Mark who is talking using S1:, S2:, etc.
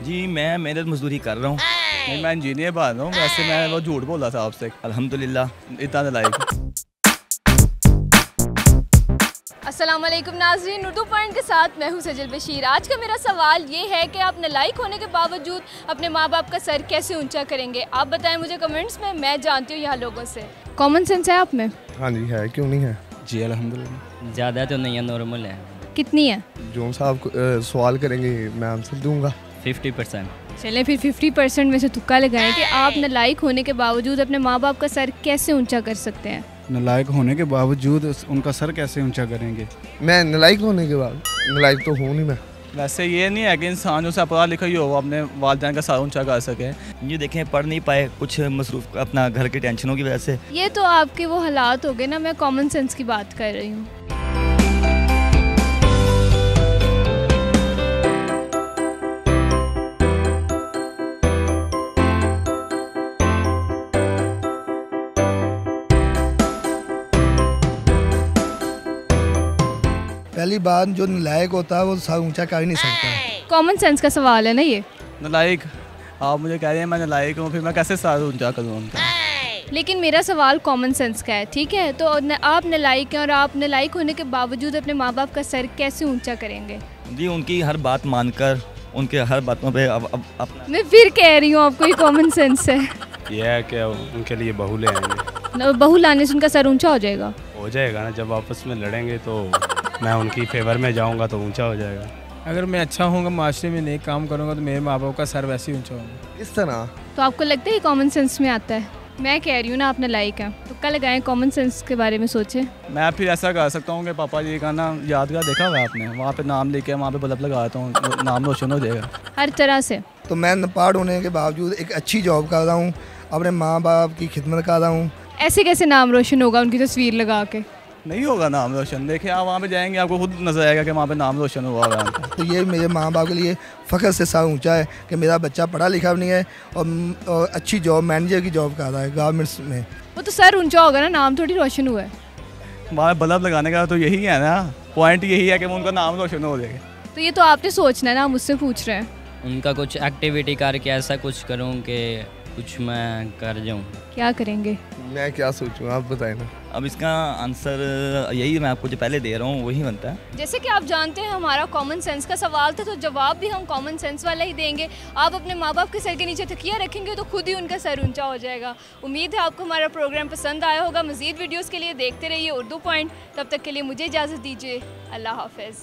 S1: जी मैं मेहनत मजदूरी कर रहा हूँ।
S2: नहीं, मैं इंजीनियर बन रहा हूँ। वैसे मैं वो झूठ बोला था आपसे।
S1: अल्हम्दुलिल्लाह।
S2: इतना नलायक।
S3: अस्सलाम वालेकुम नाज़रीन, उर्दू पॉइंट के साथ मैं हूँ सजल बशीर। आज का मेरा सवाल ये है कि आप नालायक होने के बावजूद अपने माँ बाप का सर कैसे ऊंचा करेंगे। आप बताएं मुझे कमेंट्स में, मैं जानती हूँ यहाँ लोगों से। कॉमन सेंस है आप में?
S4: हाँ जी है, क्यों नहीं है।
S2: जी अल्हम्दुलिल्लाह।
S1: ज़्यादा तो नहीं है, नॉर्मल है।
S3: कितनी है?
S4: जो साहब सवाल करेंगे मैं आंसर दूंगा।
S1: 50%।
S3: चलें फिर 50% में से तुक्का लगाएं कि आप नालायक होने के बावजूद अपने माँ बाप का सर कैसे ऊंचा कर सकते हैं।
S5: नालायक होने के बावजूद उनका सर कैसे ऊंचा करेंगे?
S4: मैं नालायक होने के बाद, नालायक तो हूँ नहीं मैं।
S2: वैसे ये नहीं है कि इंसान जो सा पढ़ा लिखा ही हो वो अपने वालिदैन का सर ऊंचा कर सके।
S1: ये देखें, पढ़ नहीं पाए, कुछ मसरूफ अपना घर के टेंशनों की वजह से।
S3: ये तो आपके वो हालात हो गए ना, मैं कॉमन सेंस की बात कर रही हूँ।
S6: पहली बात, जो नालायक होता है वो सर ऊंचा कर ही नहीं सकता।
S3: कॉमन सेंस का सवाल है ना ये।
S2: नलायक आप मुझे कह रहे हैं मैं नलायक हूँ, फिर मैं कैसे सर ऊंचा करूँ उनका।
S3: लेकिन मेरा सवाल कॉमन सेंस का है, ठीक है? तो आप नालायक हैं और आप नालायक होने के बावजूद अपने माँ बाप का सर कैसे ऊंचा करेंगे?
S1: जी उनकी हर बात मानकर, उनके हर बातों पे अब अपना।
S3: मैं फिर कह रही हूँ आपको ये कॉमन सेंस है।
S7: यह है कि उनके लिए बहू ले आएंगे।
S3: बहू लाने से उनका सर ऊंचा हो जाएगा?
S7: हो जाएगा ना, जब आपस में लड़ेंगे तो मैं उनकी फेवर में जाऊंगा तो ऊंचा हो जाएगा।
S5: अगर मैं अच्छा होऊंगा, माशरे में नेक काम करूंगा तो मेरे माँ बाप का सर वैसे ही ऊंचा होगा।
S4: इस तरह
S3: तो आपको लगता है ये कॉमन सेंस में आता है? मैं कह रही हूँ ना, आप नालायक हैं। तुक्का लगाएं, कॉमन सेंस के बारे में सोचें।
S2: मैं फिर ऐसा कर सकता हूँ कि पापा जी का ना यादगार देखा हुआ आपने, वहाँ पे नाम लेके वहाँ पे बल्ब लगाता हूँ, नाम रोशन हो जाएगा
S3: हर तरह से।
S6: तो मैं नपाड़ होने के बावजूद एक अच्छी जॉब कर रहा हूँ, अपने माँ बाप की खिदमत कर रहा हूँ।
S3: ऐसे कैसे नाम रोशन होगा उनकी तस्वीर लगा के?
S2: नहीं होगा नाम रोशन। देखिए आप वहाँ पे जाएंगे, आपको खुद नजर आएगा कि वहाँ पे नाम रोशन हुआ है।
S6: तो ये मेरे माँ बाप के लिए फ़ख्र से सर ऊंचा है कि मेरा बच्चा पढ़ा लिखा भी नहीं है और अच्छी जॉब, मैनेजर की जॉब कर रहा है गारमेंट्स में।
S3: वो तो सर ऊंचा होगा ना, नाम थोड़ी रोशन हुआ है।
S2: वहाँ पे बल्ब लगाने का तो यही है ना, पॉइंट यही है कि उनका नाम रोशन हो जाएगा।
S3: तो ये तो आपने सोचना है ना, मुझसे पूछ रहे हैं।
S1: उनका कुछ एक्टिविटी करके ऐसा कुछ करूँ कि कुछ मैं कर जाऊँ।
S3: क्या करेंगे?
S4: मैं क्या सोचूं, आप बताएं ना।
S1: अब इसका आंसर यही मैं आपको जो पहले दे रहा हूँ वही बनता है।
S3: जैसे कि आप जानते हैं हमारा कॉमन सेंस का सवाल था, तो जवाब भी हम कॉमन सेंस वाला ही देंगे। आप अपने माँ बाप के सर के नीचे तकिया रखेंगे तो खुद ही उनका सर ऊंचा हो जाएगा। उम्मीद है आपको हमारा प्रोग्राम पसंद आया होगा। मज़ीद वीडियोज़ के लिए देखते रहिए उर्दू पॉइंट। तब तक के लिए मुझे इजाज़त दीजिए। अल्लाह हाफ़िज़।